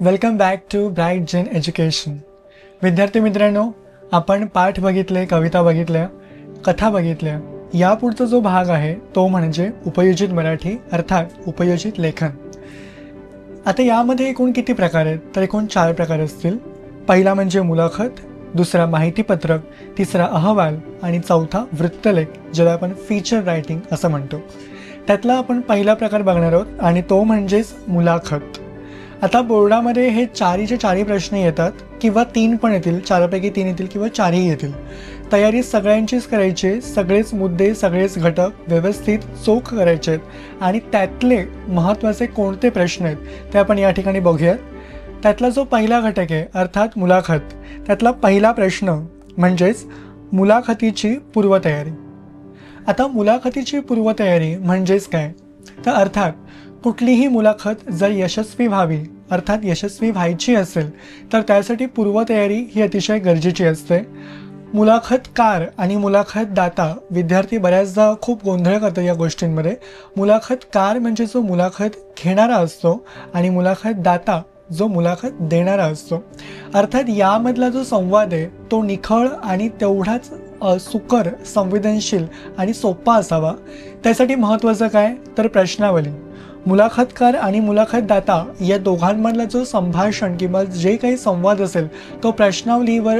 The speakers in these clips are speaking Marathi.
Welcome back to Bright Gen Education. विद्यार्थी मित्रांनो, आपण पाठ बघितले, कविता बघितल्या, कथा बघितल्या. यापुढचा जो भाग आहे तो म्हणजे उपयोजित मराठी अर्थात उपयोजित लेखन. आता यामध्ये एकूण किती प्रकार आहेत तर एकूण 4 प्रकार असतील. पहिला म्हणजे मुलाखत, दुसरा माहितीपत्रक, तिसरा अहवाल आणि चौथा वृत्तलेख, ज्याला आपण फीचर रायटिंग असं म्हणतो. त्यातला आपण पहिला प्रकार बघणार आहोत आणि तो म्हणजेच मुलाखत. आता बोर्डामध्ये हे 4चे 4 प्रश्न येतात किंवा 3 पण येतील, 4पैकी 3 येतील किंवा 4ही येतील. तयारी सगळ्यांचीच करायची, सगळेच मुद्दे सगळेच घटक व्यवस्थित चोख करायचे आहेत आणि त्यातले महत्त्वाचे कोणते प्रश्न आहेत ते आपण या ठिकाणी बघूयात. त्यातला जो पहिला घटक आहे अर्थात मुलाखत, त्यातला पहिला प्रश्न म्हणजेच मुलाखतीची पूर्वतयारी. आता मुलाखतीची पूर्वतयारी म्हणजेच काय तर अर्थात कुठलीही मुलाखत जर यशस्वी व्हावी अर्थात यशस्वी व्हायची असेल तर त्यासाठी पूर्वतयारी ही अतिशय गरजेची असते. मुलाखतकार आणि मुलाखतदाता विद्यार्थी बऱ्याचदा खूप गोंधळ करतात या गोष्टींमध्ये. मुलाखतकार म्हणजे जो मुलाखत घेणारा असतो आणि मुलाखतदाता जो मुलाखत देणारा असतो. अर्थात यामधला जो संवाद आहे तो निखळ आणि तेवढाच सुकर, संवेदनशील आणि सोपा असावा. त्यासाठी महत्त्वाचं काय तर प्रश्नावली. मुलाखतकार आणि मुलाखतदाता या दोघांमधला जो संभाषण किंवा जे काही संवाद असेल तो प्रश्नावलीवर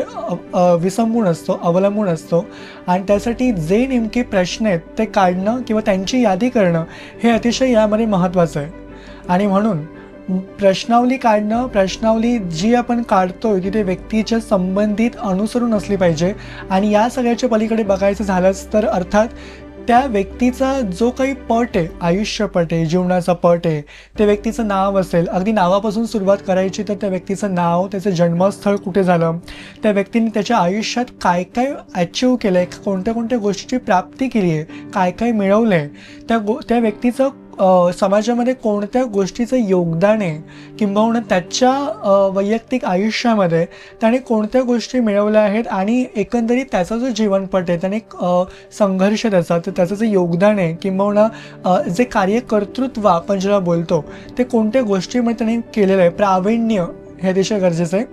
विसंबून असतो, अवलंबून असतो आणि त्यासाठी जे नेमके प्रश्न आहेत ते काढणं किंवा त्यांची यादी करणं हे अतिशय यामध्ये महत्त्वाचं आहे. आणि म्हणून प्रश्नावली काढणं, प्रश्नावली जी आपण काढतोय तिथे व्यक्तीच्या संबंधित अनुसरून असली पाहिजे. आणि या सगळ्याच्या पलीकडे बघायचं झालंच तर अर्थात त्या व्यक्तीचा जो काही पट आहे, आयुष्यपट आहे, जीवनाचा पट आहे, त्या व्यक्तीचं नाव असेल, अगदी नावापासून सुरुवात करायची तर त्या व्यक्तीचं नाव, त्याचं जन्मस्थळ कुठे झालं, त्या व्यक्तीने त्याच्या आयुष्यात काय काय अचीव केलं आहे, कोणत्या कोणत्या गोष्टीची प्राप्ती केली आहे, काय काय मिळवलं आहे, त्या व्यक्तीचं समाजामध्ये कोणत्या गोष्टीचं योगदान आहे किंबहुना त्याच्या वैयक्तिक आयुष्यामध्ये त्याने कोणत्या गोष्टी मिळवल्या आहेत आणि एकंदरीत त्याचा जो जीवनपट आहे, त्याने संघर्ष त्याचं जे योगदान आहे किंबहुना जे कार्यकर्तृत्व आपण ज्याला बोलतो ते कोणत्या गोष्टीमध्ये त्याने केलेलं आहे, प्रावीण्य हे अतिशय गरजेचं आहे.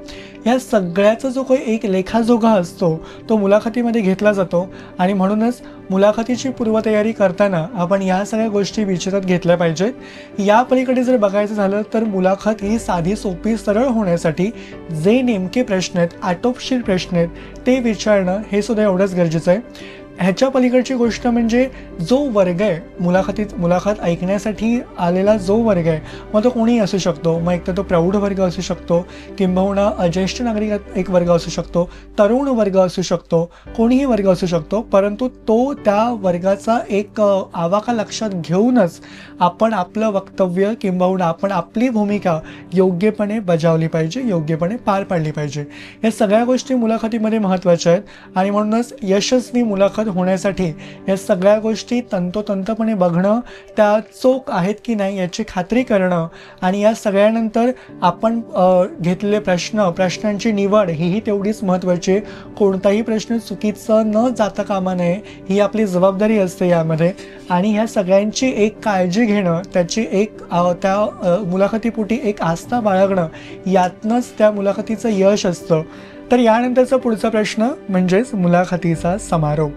या सगळ्याचा जो काही एक लेखाजोखा असतो तो मुलाखतीमध्ये घेतला जातो आणि म्हणूनच मुलाखतीची पूर्वतयारी करताना आपण या सगळ्या गोष्टी विचारात घेतल्या पाहिजेत. या पलीकडे जर बघायचं झालं तर मुलाखत ही साधी सोपी सरळ होण्यासाठी जे नेमके प्रश्न आहेत, आटोपशीर प्रश्न आहेत ते विचारणं हे सुद्धा एवढंच गरजेचं आहे. ह्याच्या पलीकडची गोष्ट म्हणजे जो वर्ग आहे, मुलाखत ऐकण्यासाठी आलेला जो वर्ग आहे मग तो कोणीही असू शकतो. मग एक तर तो प्रौढ वर्ग असू शकतो किंबहुना ज्येष्ठ नागरिक एक वर्ग असू शकतो, तरुण वर्ग असू शकतो, कोणीही वर्ग असू शकतो. परंतु तो त्या वर्गाचा एक आवाका लक्षात घेऊनच आपण आपलं वक्तव्य किंबहुना आपण आपली भूमिका योग्यपणे बजावली पाहिजे, योग्यपणे पार पाडली पाहिजे. या सगळ्या गोष्टी मुलाखतीमध्ये महत्त्वाच्या आहेत आणि म्हणूनच यशस्वी मुलाखत होण्यासाठी या सगळ्या गोष्टी तंतोतंतपणे बघणं, त्या चोख आहेत की नाही याची खात्री करणं आणि या सगळ्यानंतर आपण घेतलेले प्रश्नांची निवड ही तेवढीच महत्त्वाची आहे. कोणताही प्रश्न चुकीचं न जाता कामा नये ही आपली जबाबदारी असते यामध्ये. आणि ह्या सगळ्यांची एक काळजी घेणं, त्याची एक त्या मुलाखतीपोटी एक आस्था बाळगणं यातनंच त्या मुलाखतीचं यश असतं. तर यानंतरचा पुढचा प्रश्न म्हणजेच मुलाखतीचा समारोप.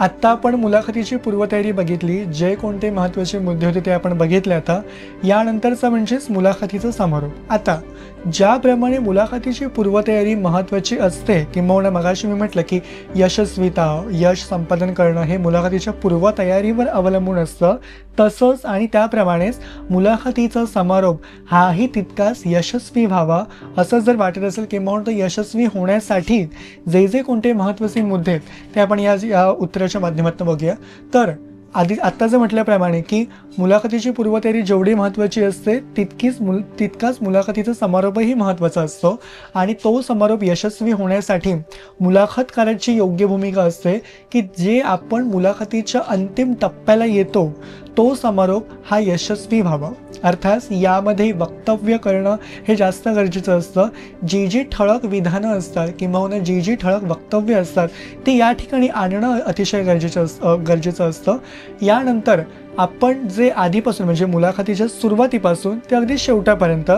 आत्ता आपण मुलाखतीची पूर्वतयारी बघितली, जे कोणते महत्त्वाचे मुद्दे होते ते आपण बघितले. आता यानंतरचा म्हणजेच मुलाखतीचा समारोप. आता ज्याप्रमाणे मुलाखतीची पूर्वतयारी महत्त्वाची असते किंबहुना मगाशी मी म्हटलं की यशस्वीता, यश संपादन करणं हे मुलाखतीच्या पूर्वतयारीवर अवलंबून असतं, तसंच आणि त्याप्रमाणेच मुलाखतीचा समारोप हाही तितकाच यशस्वी व्हावा असं जर वाटत असेल किंबहुना तो यशस्वी होण्यासाठी जे जे कोणते महत्त्वाचे मुद्दे आहेत ते आपण या उत्तराच्या माध्यमातून बघूया. तर आत्ता जर म्हटल्याप्रमाणे की मुलाखतीची पूर्वतयारी जेवढी महत्त्वाची असते तितकाच मुलाखतीचा समारोपही महत्त्वाचा असतो. आणि तो समारोप यशस्वी होण्यासाठी मुलाखतकाराची योग्य भूमिका असते की जे आपण मुलाखतीच्या अंतिम टप्प्याला येतो तो समारोप हा यशस्वी व्हावा. अर्थात यामध्ये वक्तव्य करणं हे जास्त गरजेचं असतं. जी ठळक विधानं असतात किंवा जी ठळक वक्तव्य असतात ती या ठिकाणी आणणं अतिशय गरजेचं असतं. यानंतर आपण जे आधीपासून म्हणजे मुलाखतीच्या सुरुवातीपासून ते अगदी शेवटापर्यंत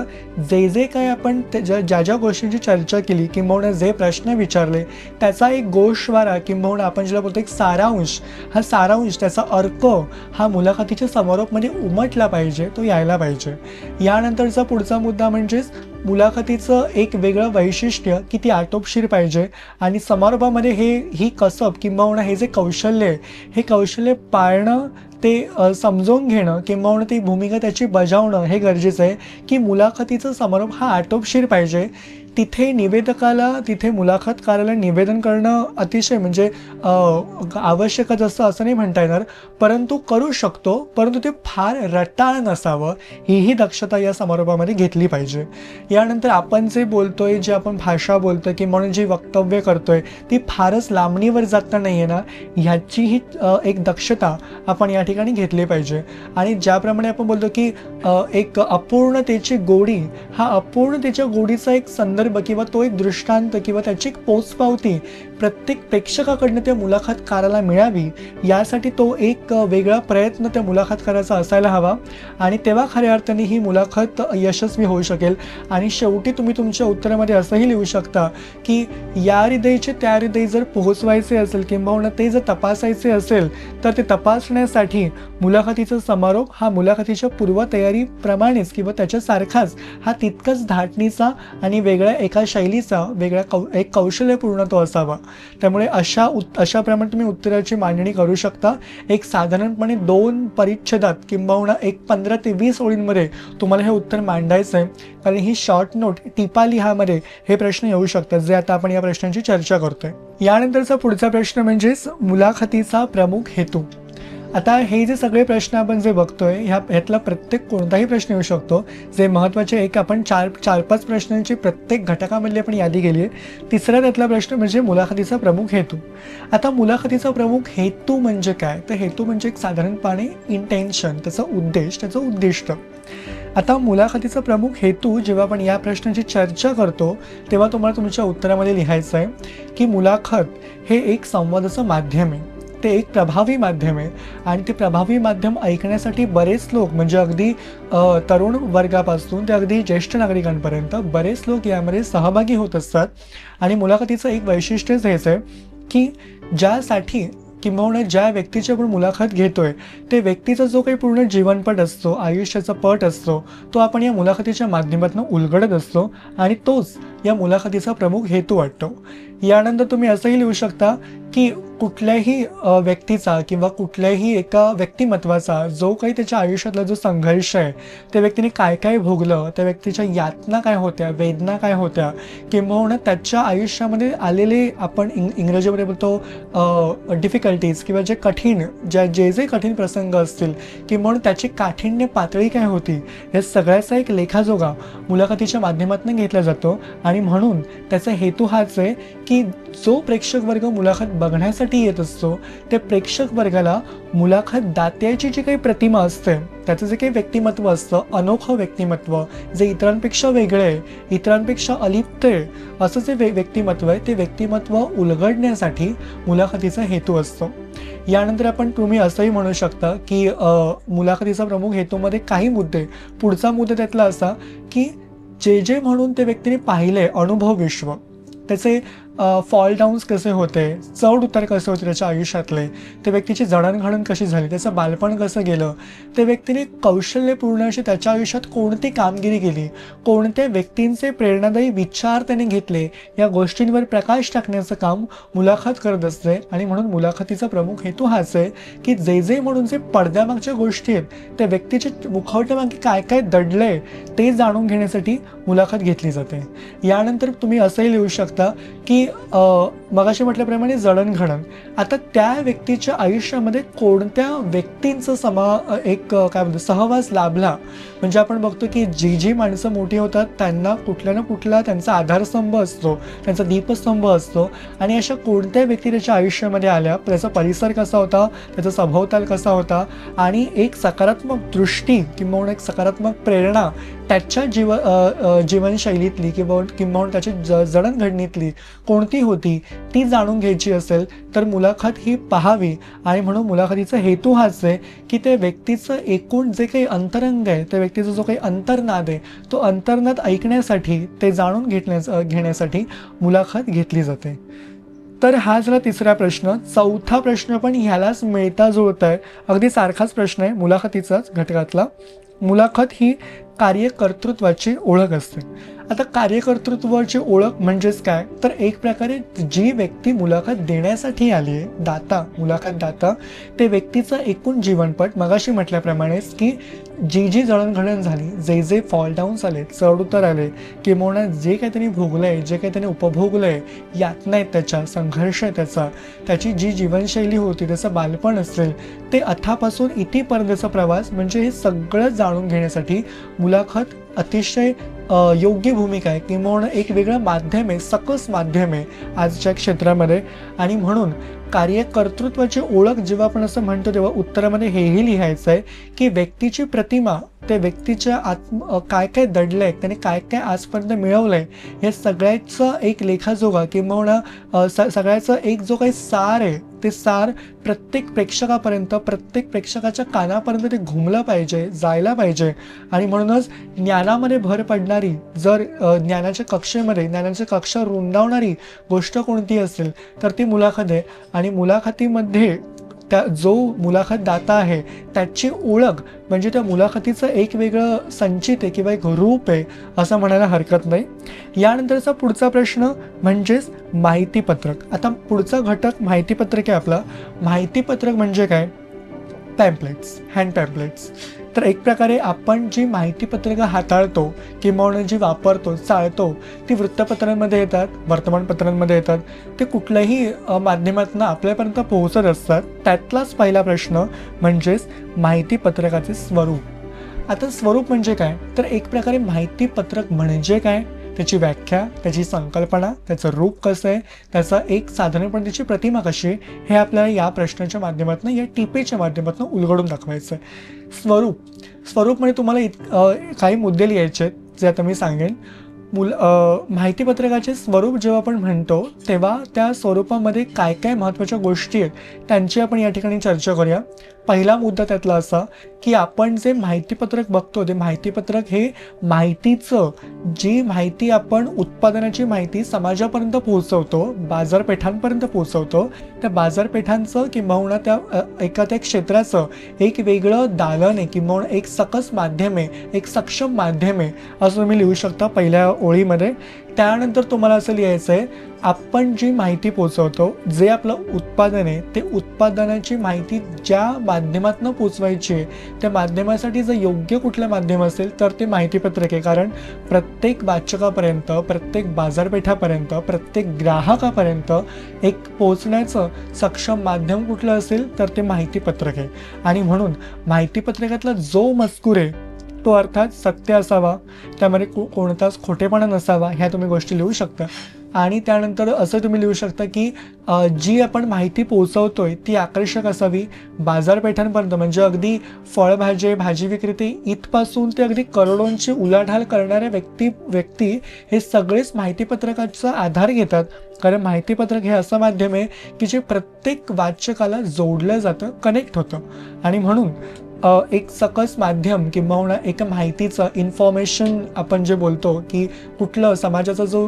जे जे काय आपण ज्या ज्या गोष्टींची चर्चा केली किंबहुना जे प्रश्न विचारले त्याचा एक गोषवारा किंबहुना आपण ज्याला बोलतो एक सारांश, हा सारांश त्याचा अर्क हा मुलाखतीच्या समारोपमध्ये उमटला पाहिजे, तो यायला पाहिजे. यानंतरचा पुढचा मुद्दा म्हणजेच मुलाखतीचं एक वेगळं वैशिष्ट्य की ती आटोपशीर पाहिजे आणि समारोपामध्ये ही कसब किंबहुना हे जे कौशल्य आहे हे कौशल्य पाळणं, ते समजून घेणं किंबहुना ती भूमिका त्याची बजावणं हे गरजेचं आहे की मुलाखतीचा समारोप हा आटोपशीर पाहिजे. तिथे निवेदकाला, तिथे मुलाखतकाराला निवेदन करणं अतिशय म्हणजे आवश्यकच असं नाही म्हणता येणार, परंतु करू शकतो, परंतु ते फार रटाळ नसावं ही दक्षता या समारोपामध्ये घेतली पाहिजे. यानंतर आपण जे बोलतोय, जे आपण भाषा बोलतोय की म्हणून जी वक्तव्य करतोय ती फारच लांबणीवर जाता नाही आहे ना, ह्याचीही एक दक्षता आपण या ठिकाणी घेतली पाहिजे. आणि ज्याप्रमाणे आपण बोलतो की एक अपूर्णतेची गोडी, हा अपूर्णतेच्या गोडीचा एक संदर्भ किंवा तो एक दृष्टांत किंवा त्याची एक पोचपावती प्रत्येक प्रेक्षकाकडनं त्या मुलाखतकाराला मिळावी यासाठी तो एक वेगळा प्रयत्न त्या मुलाखतकाराचा असायला हवा आणि तेव्हा खऱ्या अर्थाने ही मुलाखत यशस्वी होऊ शकेल. आणि शेवटी तुम्ही तुमच्या उत्तरामध्ये असंही लिहू शकता की या हृदयचे त्या हृदय जर पोहोचवायचे असेल किंबहुना ते जर तपासायचे असेल तर ते तपासण्यासाठी मुलाखतीचा समारोप हा मुलाखतीच्या पूर्वतयारीप्रमाणेच किंवा त्याच्यासारखाच हा तितकाच धाटणीचा आणि वेगळ्या एका शैलीचा वेगळा एक कौशल्यपूर्ण तो असावा. त्यामुळे अशाप्रमाणे तुम्ही उत्तराची मांडणी करू शकता. एक साधारणपणे 2 परिच्छेदात किंबहुना एक 15 ते 20 ओळींमध्ये तुम्हाला हे उत्तर मांडायचं आहे, कारण ही शॉर्ट नोट टिपा लिहामध्ये हे प्रश्न येऊ शकतात, जे आता आपण या प्रश्नांची चर्चा करतोय. यानंतरचा पुढचा प्रश्न म्हणजेच मुलाखतीचा प्रमुख हेतू. आता हे जे सगळे प्रश्न आपण जे बघतोय ह्यातला प्रत्येक कोणताही प्रश्न येऊ शकतो. जे महत्त्वाचे एक आपण 4-5 प्रश्नांची प्रत्येक घटकामधली आपण यादी केली आहे. तिसरा त्यातला प्रश्न म्हणजे मुलाखतीचा प्रमुख हेतू. आता मुलाखतीचा प्रमुख हेतू म्हणजे काय, तर हेतू म्हणजे एक साधारणपणे इंटेन्शन, त्याचा उद्देश, त्याचं उद्दिष्ट. आता मुलाखतीचा प्रमुख हेतू जेव्हा आपण या प्रश्नाची चर्चा करतो तेव्हा तुम्हाला तुमच्या उत्तरामध्ये लिहायचं आहे की मुलाखत हे एक संवादाचं माध्यम आहे, ते एक प्रभावी माध्यम आहे आणि ते प्रभावी माध्यम ऐकण्यासाठी बरेच लोक म्हणजे अगदी तरुण वर्गापासून ते अगदी ज्येष्ठ नागरिकांपर्यंत बरेच लोक यामध्ये सहभागी होत असतात. आणि मुलाखतीचं एक वैशिष्ट्यच हेच आहे की ज्यासाठी किंबहुना ज्या व्यक्तीची आपण मुलाखत घेतोय ते व्यक्तीचा जो काही पूर्ण जीवनपट असतो, आयुष्याचा पट असतो, तो आपण या मुलाखतीच्या माध्यमातून उलगडत असतो आणि तोच या मुलाखतीचा प्रमुख हेतू वाटतो. यानंतर तुम्ही असंही लिहू शकता की कुठल्याही व्यक्तीचा किंवा कुठल्याही एका व्यक्तिमत्वाचा जो काही त्याच्या आयुष्यातला जो संघर्ष आहे, त्या व्यक्तीने काय काय भोगलं, त्या व्यक्तीच्या यातना काय होत्या, वेदना काय होत्या, किंबहुना त्याच्या आयुष्यामध्ये आलेले आपण इंग्रजीमध्ये बोलतो डिफिकल्टीज किंवा जे कठीण जे कठीण प्रसंग असतील किंबहुना त्याची काठिण्य पातळी काय होती, या सगळ्याचा एक लेखाजोगा मुलाखतीच्या माध्यमातून घेतला जातो. आणि म्हणून त्याचा हेतू हाच आहे की जो प्रेक्षक वर्ग मुलाखत बघण्यासाठी येत असतो त्या प्रेक्षक वर्गाला मुलाखत दात्याची जी काही प्रतिमा असते, त्याचं जे काही व्यक्तिमत्व असतं, अनोखं व्यक्तिमत्व जे इतरांपेक्षा वेगळे आहे, इतरांपेक्षा अलिप्त आहे, असं जे व्यक्तिमत्व आहे ते व्यक्तिमत्व उलगडण्यासाठी मुलाखतीचा हेतू असतो. यानंतर तुम्ही असंही म्हणू शकता की मुलाखतीचा प्रमुख हेतूमध्ये काही मुद्दे, पुढचा मुद्दा त्यातला असा की जे म्हणून त्या व्यक्तीने पाहिले अनुभव विश्व, त्याचे फॉल डाऊन्स कसे होते, चढ उतार कसे होते त्याच्या आयुष्यातले, त्या व्यक्तीची जडणघडण कशी झाली, त्याचं बालपण कसं गेलं, त्या व्यक्तीने कौशल्यपूर्ण अशी त्याच्या आयुष्यात कोणती कामगिरी केली, कोणत्या व्यक्तींचे प्रेरणादायी विचार त्याने घेतले, या गोष्टींवर प्रकाश टाकण्याचं काम मुलाखत करत असते. आणि म्हणून मुलाखतीचा प्रमुख हेतू हाच आहे की जे म्हणून जे पडद्यामागच्या गोष्टी आहेत, त्या व्यक्तीच्या मुखवट्यामागे काय काय दडलंय ते जाणून घेण्यासाठी मुलाखत घेतली जाते. यानंतर तुम्ही असंही लिहू शकता की मगाशी म्हटल्याप्रमाणे जडणघडण. आता त्या व्यक्तीच्या आयुष्यामध्ये कोणत्या व्यक्तींचा काय म्हणतो सहवास लाभला, म्हणजे आपण बघतो की जी माणसं मोठी होतात त्यांना कुठल्या ना कुठला त्यांचा आधारस्तंभ असतो, त्यांचा दीपस्तंभ असतो. आणि अशा कोणत्या व्यक्ती त्याच्या आयुष्यामध्ये आल्या, त्याचा परिसर कसा होता, त्याचा सभोवताल कसा होता आणि एक सकारात्मक दृष्टी किंवा एक सकारात्मक प्रेरणा त्याच्या जीवनशैलीतली किंवा त्याची जडणघडणीतली कोणती होती ती जाणून घ्यायची असेल तर मुलाखत ही पाहावी. आणि म्हणून मुलाखतीचा हेतू हाच आहे की त्या व्यक्तीचं एकूण जे काही अंतरंग आहे, त्या व्यक्तीचा जो काही अंतर्नाद आहे, तो अंतर्नाद ऐकण्यासाठी, ते जाणून घेण्यासाठी मुलाखत घेतली जाते. तर हा झाला तिसरा प्रश्न. चौथा प्रश्न पण ह्यालाच मिळता जुळत आहे, अगदी सारखाच प्रश्न आहे मुलाखतीचाच घटकातला. मुलाखत ही कार्यकर्तृत्वाची ओळख असते. आता कार्यकर्तृत्वाची ओळख म्हणजेच काय, तर एक प्रकारे जी व्यक्ती मुलाखत देण्यासाठी आली आहे, मुलाखत दाता, ते व्यक्तीचं एकूण जीवनपट, मगाशी म्हटल्याप्रमाणेच की जी जळणघळण झाली, जे फॉल डाऊन्स आले, चढउतार आले, किंवा जे काही त्यांनी भोगलंय, जे काही त्यांनी उपभोगलंय, यातना आहेत त्याच्या, संघर्ष आहे त्याची जी जीवनशैली होती, त्याचं बालपण असेल, ते अथापासून इथेपर्यंतचा प्रवास, म्हणजे हे सगळं जाणून घेण्यासाठी मुलाखत अतिशय योग्य भूमिका आहे, किंवा एक वेगळं माध्यम आहे, सकस माध्यम आहे आजच्या क्षेत्रामध्ये. आणि म्हणून कार्यकर्तृत्वाची ओळख जेव्हा आपण असं म्हणतो तेव्हा उत्तरामध्ये हेही लिहायचं आहे की व्यक्तीची प्रतिमा, त्या व्यक्तीच्या काय काय दडलंय, त्याने काय काय आजपर्यंत मिळवलंय, हे सगळ्याचं एक लेखाजोगा किंवा सगळ्याचं एक जो काही सार आहे, ते सार प्रत्येक प्रेक्षकापर्यंत, प्रत्येक प्रेक्षकाच्या कानापर्यंत ते घुमलं पाहिजे, जायला पाहिजे. आणि म्हणूनच ज्ञानामध्ये भर पडणारी, जर ज्ञानाच्या कक्षा रुंदावणारी गोष्ट कोणती असेल तर ती मुलाखत आहे. आणि मुलाखतीमध्ये जो मुलाखत दाता आहे त्याची ओळख म्हणजे त्या मुलाखतीचं एक वेगळं संचित आहे किंवा एक रूप आहे असं म्हणायला हरकत नाही. यानंतरचा पुढचा प्रश्न म्हणजेच माहितीपत्रक. आता पुढचा घटक माहितीपत्रक आहे आपला. माहितीपत्रक म्हणजे काय, पॅम्पलेट्स, हँड पॅम्पलेट्स. तर एक प्रकारे आपण जी माहितीपत्रकं हाताळतो किंवा जी वापरतो, चाळतो, ती वृत्तपत्रांमध्ये येतात, वर्तमानपत्रांमध्ये येतात, ते कुठल्याही माध्यमातून आपल्यापर्यंत पोहोचत असतात. त्यातलाच पहिला प्रश्न म्हणजेच माहितीपत्रकाचे स्वरूप. आता स्वरूप म्हणजे काय, तर एक प्रकारे माहितीपत्रक म्हणजे काय, त्याची व्याख्या, त्याची संकल्पना, त्याचं रूप कसं आहे, त्याचा एक साधारणपणे त्याची प्रतिमा कशी आहे, हे आपल्याला या प्रश्नाच्या माध्यमातून, या टिपेच्या माध्यमातून उलगडून दाखवायचं आहे. स्वरूप म्हणजे तुम्हाला काही मुद्दे लिहायचे आहेत जे आता मी सांगेन. माहितीपत्रकाचे स्वरूप जेव्हा आपण म्हणतो तेव्हा त्या स्वरूपामध्ये काय काय महत्त्वाच्या गोष्टी आहेत त्यांची आपण या ठिकाणी चर्चा करूया. पहिला मुद्दा त्यातला असा की आपण जे माहितीपत्रक बघतो ते माहितीपत्रक हे माहितीचं, जी माहिती आपण उत्पादनाची माहिती समाजापर्यंत पोहोचवतो, बाजारपेठांपर्यंत पोहोचवतो, त्या बाजारपेठांचं किंवा त्या एखाद्या क्षेत्राचं एक वेगळं दालन आहे किंवा एक सकस माध्यम आहे, एक सक्षम माध्यम आहे असं तुम्ही लिहू शकता पहिल्या ओळीमध्ये. त्यानंतर तुम्हाला असं लिहायचं आहे, आपण जी माहिती पोहोचवतो, जे आपलं उत्पादन आहे, ते उत्पादनाची माहिती ज्या माध्यमातून पोचवायची आहे त्या माध्यमासाठी जर योग्य कुठलं माध्यम असेल तर ते माहितीपत्रक आहे. कारण प्रत्येक वाचकापर्यंत, प्रत्येक बाजारपेठापर्यंत, प्रत्येक ग्राहकापर्यंत एक पोचण्याचं सक्षम माध्यम कुठलं असेल तर ते माहितीपत्रक आहे. आणि म्हणून माहितीपत्रकातला जो मजकूर आहे तो अर्थात सत्य असावा, त्यामध्ये कोणताच खोटेपणा नसावा, ह्या तुम्ही गोष्टी लिहू शकता. आणि त्यानंतर असं तुम्ही लिहू शकता की जी आपण माहिती पोहोचवतोय ती आकर्षक असावी बाजारपेठांपर्यंत, म्हणजे अगदी फळभाजी, भाजी विक्रेते इथपासून ते अगदी करोडोंची उलाढाल करणाऱ्या व्यक्ती हे सगळेच माहितीपत्रकाचा आधार घेतात. कारण माहितीपत्रक हे असं माध्यम आहे की जे प्रत्येक वाचकाला जोडलं जातं, कनेक्ट होतं. आणि म्हणून एक सकस माध्यम किंवा एक माहितीचं इन्फॉर्मेशन आपण जे बोलतो की कुठलं समाजाचा जो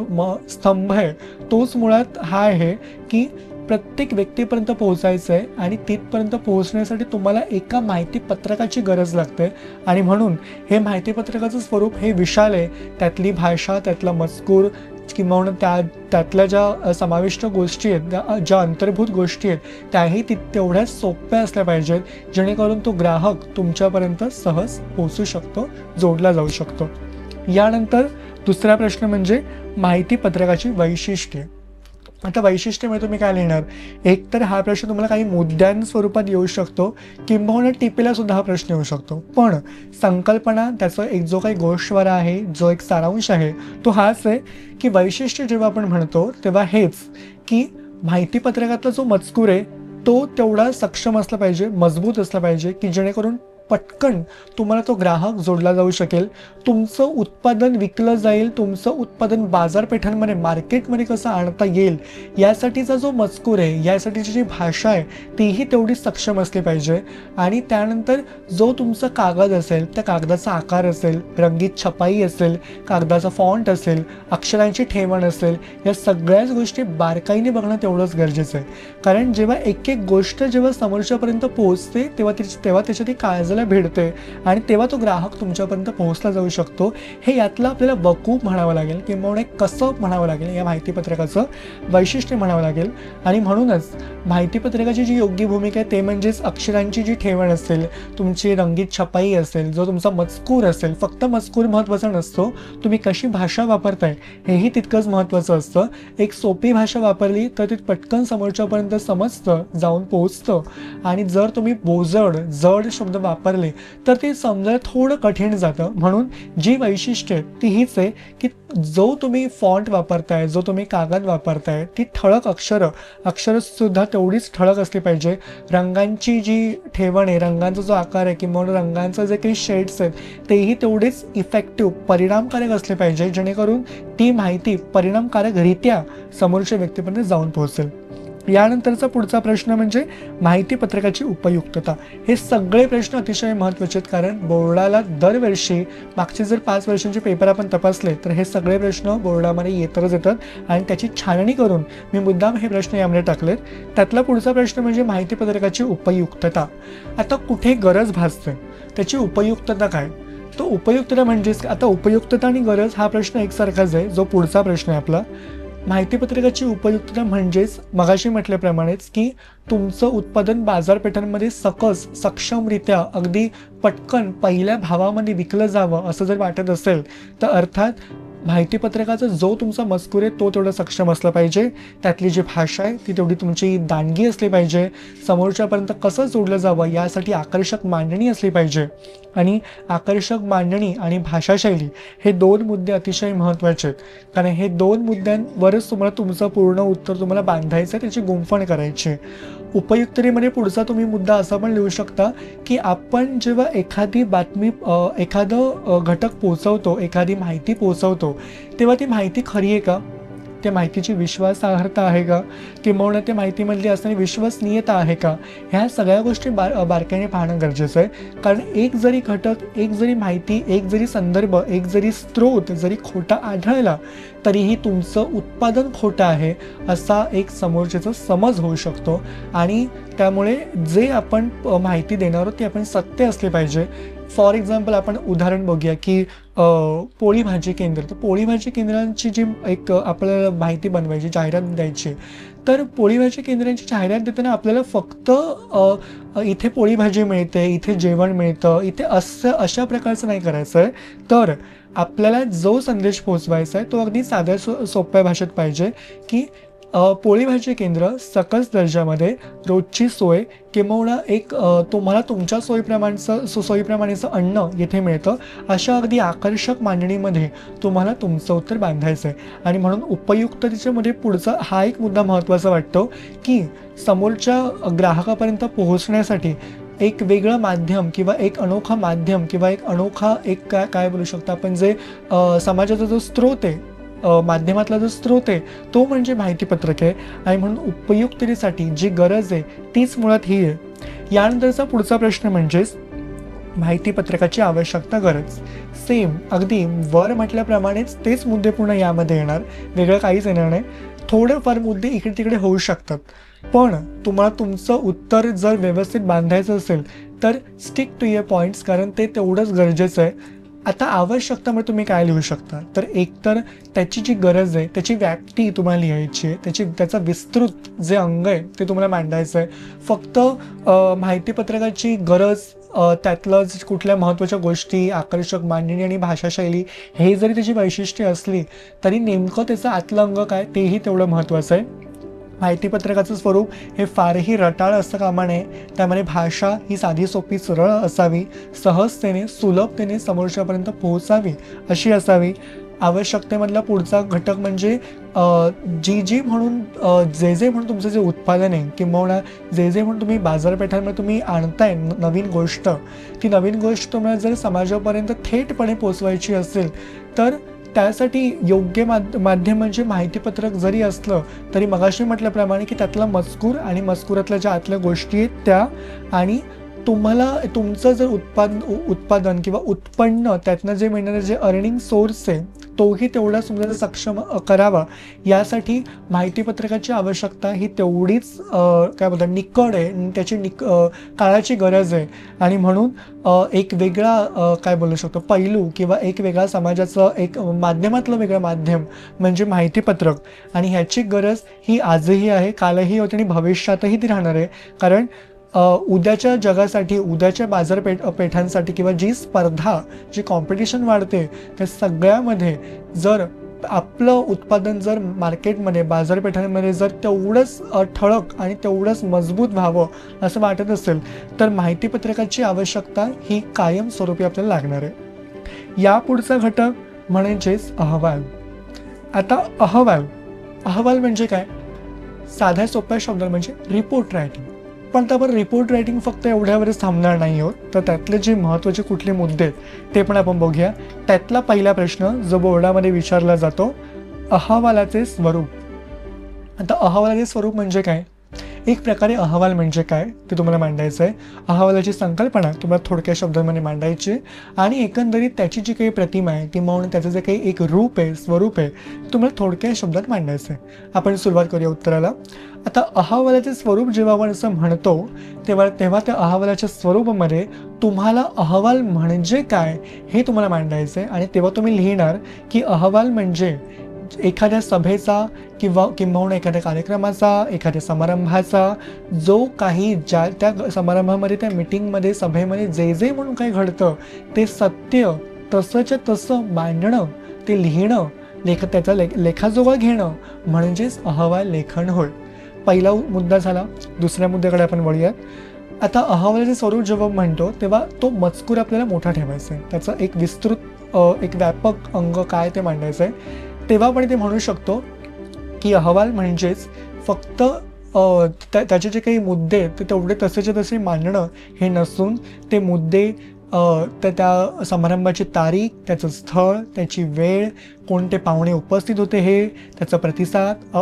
स्तंभ आहे तोच मुळात हा आहे की प्रत्येक व्यक्तीपर्यंत पोहोचायचं आहे. आणि तिथपर्यंत पोहोचण्यासाठी तुम्हाला एका माहितीपत्रकाची गरज लागते. आणि म्हणून हे माहितीपत्रकाचं स्वरूप हे विशाल आहे. त्यातली भाषा, त्यातला मजकूर किंवा त्यातल्या ज्या समाविष्ट गोष्टी आहेत, ज्या अंतर्भूत गोष्टी आहेत, त्याही तेवढ्याच सोप्या असल्या पाहिजेत जेणेकरून तो ग्राहक तुमच्यापर्यंत सहज पोहोचू शकतो, जोडला जाऊ शकतो. यानंतर दुसरा प्रश्न म्हणजे माहितीपत्रकाची वैशिष्ट्ये. आता वैशिष्ट्य तुम्ही काय लिहिणार, एक तर हा प्रश्न तुम्हाला काही मुद्द्यां स्वरूपात येऊ शकतो किंबहुना टिपेला सुद्धा हा प्रश्न येऊ शकतो. पण संकल्पना, त्याचा एक जो काही गोषवारा आहे, जो एक सारांश आहे तो हाच आहे की वैशिष्ट्य जेव्हा आपण म्हणतो तेव्हा हेच की माहितीपत्रकातला जो मजकूर आहे तो तेवढा सक्षम असला पाहिजे, मजबूत असला पाहिजे की जेणेकरून पटकन तुम्हाला तो ग्राहक जोडला जाऊ शकेल, तुमचं उत्पादन विकलं जाईल, तुमचं उत्पादन बाजारपेठांमध्ये मार्केटमध्ये कसं आणता येईल यासाठीचा जो मजकूर आहे, यासाठीची जी भाषा आहे तीही तेवढी सक्षम असली पाहिजे. आणि त्यानंतर जो तुमचा कागद असेल, त्या कागदाचा आकार असेल, रंगीत छपाई असेल, कागदाचा फॉन्ट असेल, अक्षरांची ठेवण असेल, या सगळ्याच गोष्टी बारकाईने बघणं तेवढंच गरजेचं आहे. कारण जेव्हा एक एक गोष्ट जेव्हा समोरच्यापर्यंत पोहोचते तेव्हा त्याच्या ती काळजाला भिडते आणि तेव्हा तो ग्राहक तुमच्यापर्यंत पोहोचला जाऊ शकतो. हे यातलं आपल्याला वकूफ म्हणावं लागेल किंवा एक कसं म्हणावं लागेल, या माहितीपत्रकाचं वैशिष्ट्य म्हणावं लागेल. आणि म्हणूनच माहितीपत्रकाची जी योग्य भूमिका आहे ते म्हणजेच अक्षरांची जी ठेवण असेल, तुमची रंगीत छपाई असेल, जो तुमचा मजकूर असेल. फक्त मजकूर महत्त्वाचा नसतो, तुम्ही कशी भाषा वापरताय हेही तितकंच महत्त्वाचं असतं. एक सोपी भाषा वापरली तर ती पटकन समोरच्यापर्यंत समजतं, जाऊन पोहोचतं. आणि जर तुम्ही जड शब्द वापरले तर ते समजायला थोडं कठीण जातं. म्हणून जी वैशिष्ट्य ती हीच आहे की जो तुम्ही फॉन्ट वापरताय, जो तुम्ही कागद वापरताय, ती ठळक अक्षरसुद्धा तेवढीच ठळक असली पाहिजे. रंगांची जी ठेवण आहे, रंगांचा जो आकार आहे किंवा रंगांचं जे काही शेड्स आहेत तेही तेवढेच इफेक्टिव्ह, परिणामकारक असले पाहिजे, जेणेकरून ती माहिती परिणामकारकरित्या समोरच्या व्यक्तीपर्यंत जाऊन पोहोचेल. यानंतरचा पुढचा प्रश्न म्हणजे माहितीपत्रकाची उपयुक्तता. हे सगळे प्रश्न अतिशय महत्त्वाचे आहेत, कारण बोर्डाला दरवर्षी मागचे जर 5 वर्षांचे पेपर आपण तपासले तर हे सगळे प्रश्न बोर्डामध्ये येतात आणि त्याची छाननी करून मी मुद्दाम हे प्रश्न यामध्ये टाकलेत. त्यातला पुढचा प्रश्न म्हणजे माहितीपत्रकाची उपयुक्तता. आता कुठे गरज भासते, त्याची उपयुक्तता काय? तो उपयुक्तता म्हणजेच आता उपयुक्तता आणि गरज हा प्रश्न एकसारखाच आहे. जो पुढचा प्रश्न आहे आपला, माहितीपत्रकाची उपयुक्तता म्हणजेच मगाशी म्हटल्याप्रमाणेच की तुमचं उत्पादन बाजारपेठांमध्ये सक्षमरित्या अगदी पटकन पहिल्या भावामध्ये विकलं जावं असं जर वाटत असेल तर अर्थात माहितीपत्रकाचा जो तुमचा मजकूर आहे तो तेवढा सक्षम असला पाहिजे. त्यातली जी भाषा आहे ती तेवढी तुमची दानगी असली पाहिजे. समोरच्यापर्यंत कसं जोडलं जावं यासाठी आकर्षक मांडणी असली पाहिजे. आणि आकर्षक मांडणी आणि भाषाशैली हे 2 मुद्दे अतिशय महत्त्वाचे आहेत, कारण हे 2 मुद्द्यांवरच तुम्हाला तुमचं पूर्ण उत्तर तुम्हाला बांधायचं आहे, त्याची गुंफण करायची. उपयुक्ततेमध्ये पुढचा तुम्ही मुद्दा असा पण लिहू शकता की आपण जेव्हा एखादी बातमी, एखादं घटक पोहोचवतो, एखादी माहिती पोहोचवतो, तेव्हा ती माहिती खरी आहे का, त्या माहितीची विश्वासार्हता आहे का, किंवा त्या माहितीमधली असणारी विश्वसनीयता आहे का, ह्या सगळ्या गोष्टी बारकाईने पाहणं गरजेचं आहे. कारण एक जरी घटक, एक जरी माहिती, एक जरी संदर्भ, एक जरी स्रोत जरी खोटा आढळला तरीही तुमचं उत्पादन खोटं आहे असा एक समोरच्याचा समज होऊ शकतो. आणि त्यामुळे जे आपण माहिती देणार आहोत ती आपण सत्य असले पाहिजे. फॉर एक्झाम्पल आपण उदाहरण बघूया की पोळी भाजी केंद्र. तर पोळी भाजी केंद्रांची जी एक आपल्याला माहिती बनवायची, जाहिरात द्यायची, तर पोळी भाजी केंद्रांची जाहिरात देताना आपल्याला फक्त इथे पोळी भाजी मिळते, इथे जेवण मिळतं, इथे अशा प्रकारचं नाही करायचं आहे. तर आपल्याला जो संदेश पोहोचवायचा आहे तो अगदी साध्या सोप्या भाषेत पाहिजे की पोळी भाजी केंद्र सकस दर्जामध्ये रोजची सोय किंवा एक तुम्हाला तुमच्या सोयीप्रमाणेचं अन्न येथे मिळतं, अशा अगदी आकर्षक मांडणीमध्ये तुम्हाला तुमचं उत्तर बांधायचं आहे. आणि म्हणून उपयुक्ततेच्यामध्ये पुढचा हा एक मुद्दा महत्त्वाचा वाटतो की समोरच्या ग्राहकापर्यंत पोहोचण्यासाठी एक वेगळं माध्यम किंवा एक अनोखा माध्यम किंवा एक अनोखा एक काय बोलू शकतो आपण, जे समाजाचा जो स्रोत आहे, माध्यमातला जो स्रोत आहे तो म्हणजे माहितीपत्रक आहे. आणि म्हणून उपयुक्ततेसाठी जी गरज आहे तीच मुळात ही आहे. यानंतरचा पुढचा प्रश्न म्हणजेच माहितीपत्रकाची आवश्यकता, गरज. सेम अगदी वर म्हटल्याप्रमाणेच तेच मुद्दे पुन्हा यामध्ये येणार, वेगळं काहीच येणार नाही. थोडेफार मुद्दे इकडे तिकडे होऊ शकतात, पण तुम्हाला तुमचं उत्तर जर व्यवस्थित बांधायचं असेल तर स्टिक टू युअर पॉईंट्स, कारण ते तेवढंच गरजेचं आहे. आता आवश्यकतामुळे तुम्ही काय लिहू शकता, तर एकतर त्याची जी गरज आहे त्याची व्याप्ती तुम्हाला लिहायची आहे, त्याचा विस्तृत जे अंग आहे ते तुम्हाला मांडायचं आहे. फक्त माहितीपत्रकाची गरज, त्यातलं कुठल्या महत्त्वाच्या गोष्टी, आकर्षक मांडणी आणि भाषाशैली हे जरी त्याची वैशिष्ट्ये असली तरी नेमकं त्याचं आतलं अंग काय तेही तेवढं महत्त्वाचं आहे. माहितीपत्रकाचं स्वरूप हे फारही रटाळ असं कामा नये. त्यामध्ये भाषा ही साधी सोपी सरळ असावी, सहजतेने सुलभतेने समोरच्यापर्यंत पोहोचावी अशी असावी. आवश्यकतेमधला पुढचा घटक म्हणजे जी म्हणून जे म्हणून तुमचं जे उत्पादन आहे किंवा जे म्हणून तुम्ही बाजारपेठांमध्ये तुम्ही आणताय नवीन गोष्ट, ती नवीन गोष्ट तुम्हाला जर समाजापर्यंत थेटपणे पोचवायची असेल तर त्यासाठी योग्य माध्यम म्हणजे माहितीपत्रक जरी असलं तरी मगाशी म्हटल्याप्रमाणे की त्यातला मजकूर आणि मजकुरातल्या ज्या आतल्या गोष्टी आहेत त्या, आणि तुम्हाला तुमचं जर उत्पादन किंवा उत्पन्न त्यातनं जे मिळणारं जे अर्निंग सोर्स आहे तोही तेवढा तुमचा सक्षम करावा, यासाठी माहितीपत्रकाची आवश्यकता ही तेवढीच काय बोलतात निकड आहे, त्याची काळाची गरज आहे. आणि म्हणून एक वेगळा काय बोलू शकतो पैलू किंवा एक वेगळा समाजाचं एक माध्यमातलं वेगळं माध्यम म्हणजे माहितीपत्रक, आणि ह्याची गरज ही आजही आहे, कालही होती आणि भविष्यातही ती राहणार आहे. कारण उद्याच्या जगासाठी, उद्याच्या बाजारपेठांसाठी किंवा जी स्पर्धा, जी कॉम्पिटिशन वाढते त्या सगळ्यामध्ये जर आपलं उत्पादन जर मार्केटमध्ये बाजारपेठांमध्ये जर तेवढंच ठळक आणि तेवढंच मजबूत व्हावं असं वाटत असेल तर माहितीपत्रकाची आवश्यकता ही कायमस्वरूपी आपल्याला लागणार आहे. यापुढचा घटक म्हणजेच अहवाल. आता अहवाल म्हणजे काय? साध्या सोप्या शब्दात म्हणजे रिपोर्ट रायटिंग. पण आपण रिपोर्ट रायटिंग फक्त एवढ्यावरच थांबणार नाही आहोत, तर त्यातले जे महत्त्वाचे कुठले मुद्दे आहेत ते पण आपण बघूया. त्यातला पहिला प्रश्न जो बोर्डामध्ये विचारला जातो, अहवालाचे स्वरूप. आता अहवालाचे स्वरूप म्हणजे काय? एक प्रकारे अहवाल म्हणजे काय ते तुम्हाला मांडायचं आहे. अहवालाची संकल्पना तुम्हाला थोडक्या शब्दांमध्ये मांडायची आणि एकंदरीत त्याची जी काही प्रतिमा आहे किंवा त्याचं जे काही एक रूप आहे, स्वरूप आहे, तुम्हाला थोडक्या शब्दात मांडायचं आहे. आपण सुरुवात करूया उत्तराला. आता अहवालाचे स्वरूप जेव्हा आपण असं म्हणतो तेव्हा त्या अहवालाच्या स्वरूपामध्ये तुम्हाला अहवाल म्हणजे काय हे तुम्हाला मांडायचं आहे. आणि तेव्हा तुम्ही लिहिणार की अहवाल म्हणजे एखाद्या सभेचा किंवा एखाद्या कार्यक्रमाचा, एखाद्या समारंभाचा जो काही ज्या त्या समारंभामध्ये, त्या मीटिंगमध्ये, सभेमध्ये जे म्हणून काही घडतं ते सत्य तसंच्या तसं मांडणं, ते लिहिणं, त्याचा लेखाजोखा घेणं म्हणजेच अहवाल लेखन होय. पहिला मुद्दा झाला. दुसऱ्या मुद्द्याकडे आपण वळूयात. आता अहवालाचे स्वरूप जेव्हा म्हणतो तेव्हा तो मजकूर आपल्याला मोठा ठेवायचा आहे, त्याचा एक विस्तृत एक व्यापक अंग काय ते मांडायचं आहे. तेव्हा आपण ते म्हणू शकतो की अहवाल म्हणजेच फक्त त्याचे जे काही मुद्दे आहेत ते तेवढे तसेच्या तसे मांडणं हे नसून ते मुद्दे तर त्या समारंभाची तारीख, त्याचं स्थळ, त्याची वेळ, कोणते पाहुणे उपस्थित होते हे, त्याचा प्रतिसाद,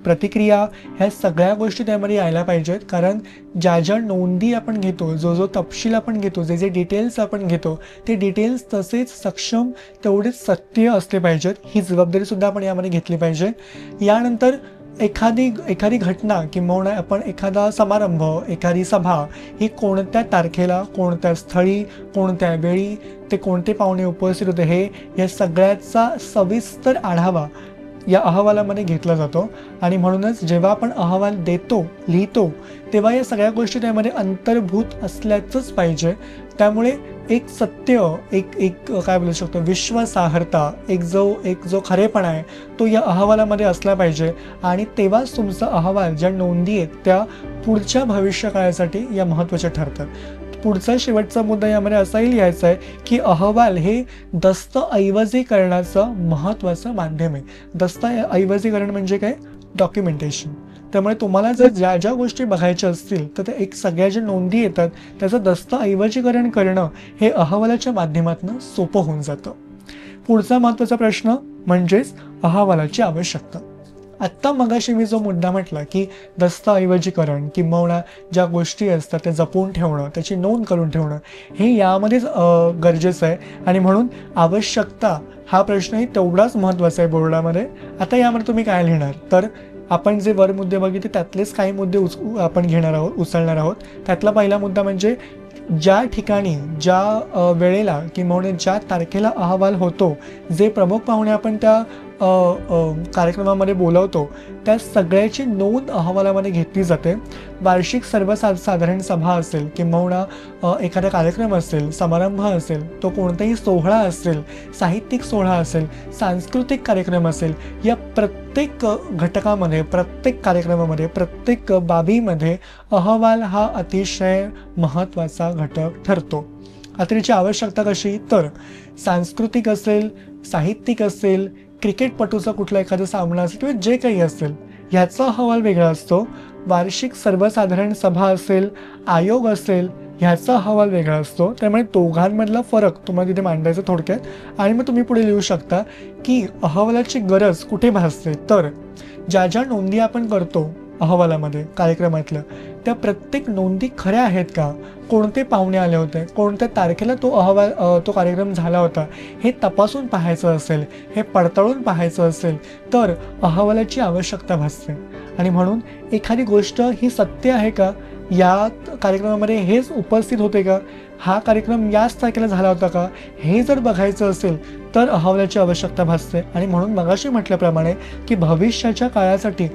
प्रतिक्रिया, ह्या सगळ्या गोष्टी त्यामध्ये यायला पाहिजेत. कारण ज्या नोंदी आपण घेतो, जो तपशील आपण घेतो, जे डिटेल्स आपण घेतो ते डिटेल्स तसेच सक्षम तेवढेच सत्य असले पाहिजेत. ही जबाबदारीसुद्धा आपण यामध्ये घेतली पाहिजे. यानंतर एखादी घटना किंवा आपण एखादा समारंभ, एखादी सभा ही कोणत्या तारखेला, कोणत्या स्थळी, कोणत्या वेळी, ते कोणते पाहुणे उपस्थित होते हे या सगळ्याचा सविस्तर आढावा या अहवालामध्ये घेतला जातो. आणि म्हणूनच जेव्हा आपण अहवाल देतो, लिहितो तेव्हा या सगळ्या गोष्टी त्यामध्ये अंतर्भूत असल्याचंच पाहिजे. त्यामुळे एक सत्य, एक काय बोलू शकतो विश्वासार्हता, एक जो खरेपणा आहे तो या अहवालामध्ये असला पाहिजे. आणि तेव्हाच तुमचा अहवाल, ज्या नोंदी आहेत त्या पुढच्या भविष्यकाळासाठी या महत्त्वाच्या ठरतात. पुढचा शेवटचा मुद्दा यामध्ये असाही लिहायचा आहे की अहवाल हे दस्तऐवजीकरणाचं महत्त्वाचं माध्यम आहे. दस्तऐवजीकरण म्हणजे काय? डॉक्युमेंटेशन. त्यामुळे तुम्हाला जर ज्या गोष्टी बघायच्या असतील तर त्या एक सगळ्या ज्या नोंदी येतात त्याचं दस्तऐवजीकरण करणं हे अहवालाच्या माध्यमातून सोपं होऊन जातं. पुढचा महत्त्वाचा प्रश्न म्हणजेच अहवालाची आवश्यकता. आत्ता मगाशी मी जो मुद्दा म्हटला की दस्तऐवजीकरण किंवा ज्या गोष्टी असतात त्या जपून ठेवणं, त्याची नोंद करून ठेवणं हे यामध्येच गरजेचं आहे. आणि म्हणून आवश्यकता हा प्रश्नही तेवढाच महत्त्वाचा आहे बोर्डामध्ये. आता यामध्ये तुम्ही काय लिहिणार? तर आपण जे वर मुद्दे बघितले त्यातलेच काही मुद्दे आपण घेणार आहोत, उचलणार आहोत. त्यातला पहिला मुद्दा म्हणजे ज्या ठिकाणी, ज्या वेळेला किंवा ज्या तारखेला अहवाल होतो, जे प्रमुख पाहुणे आपण त्या कार्यक्रमामध्ये बोलवतो त्या सगळ्याची नोंद अहवालामध्ये घेतली जाते. वार्षिक सर्वसाधारण सभा असेल किंवा एखादा कार्यक्रम असेल, समारंभ असेल, तो कोणताही सोहळा असेल, साहित्यिक सोहळा असेल, सांस्कृतिक कार्यक्रम असेल, या प्रत्येक घटकामध्ये, प्रत्येक कार्यक्रमामध्ये, प्रत्येक बाबीमध्ये अहवाल हा अतिशय महत्त्वाचा घटक ठरतो. आता त्याची आवश्यकता कशी? तर सांस्कृतिक असेल, साहित्यिक असेल, क्रिकेटपटूचा कुठला एखादा सामना असेल किंवा जे काही असेल ह्याचा अहवाल वेगळा असतो. वार्षिक सर्वसाधारण सभा असेल, आयोग असेल, ह्याचा अहवाल वेगळा असतो. त्यामुळे दोघांमधला फरक तुम्हाला तिथे मांडायचा थोडक्यात. आणि मग तुम्ही पुढे लिहू शकता की अहवालाची गरज कुठे भासते. तर ज्या ज्या नोंदी आपण करतो अहवालामध्ये कार्यक्रमातलं, त्या प्रत्येक नोंदी खऱ्या आहेत का, कोणते पाहुणे आले होते, कोणत्या तारखेला तो कार्यक्रम झाला होता, हे तपासून पाहायचं असेल, हे पडताळून पाहायचं असेल तर अहवालाची आवश्यकता भासते. आणि म्हणून एखादी गोष्ट ही सत्य आहे का, या कार्यक्रमामध्ये हेच उपस्थित होते का, हा कार्यक्रम याच तारखेला झाला होता का, हे जर बघायचं असेल तर अहवालाची आवश्यकता भासते. आणि म्हणून मगाशी म्हटल्याप्रमाणे की भविष्य काळासाठी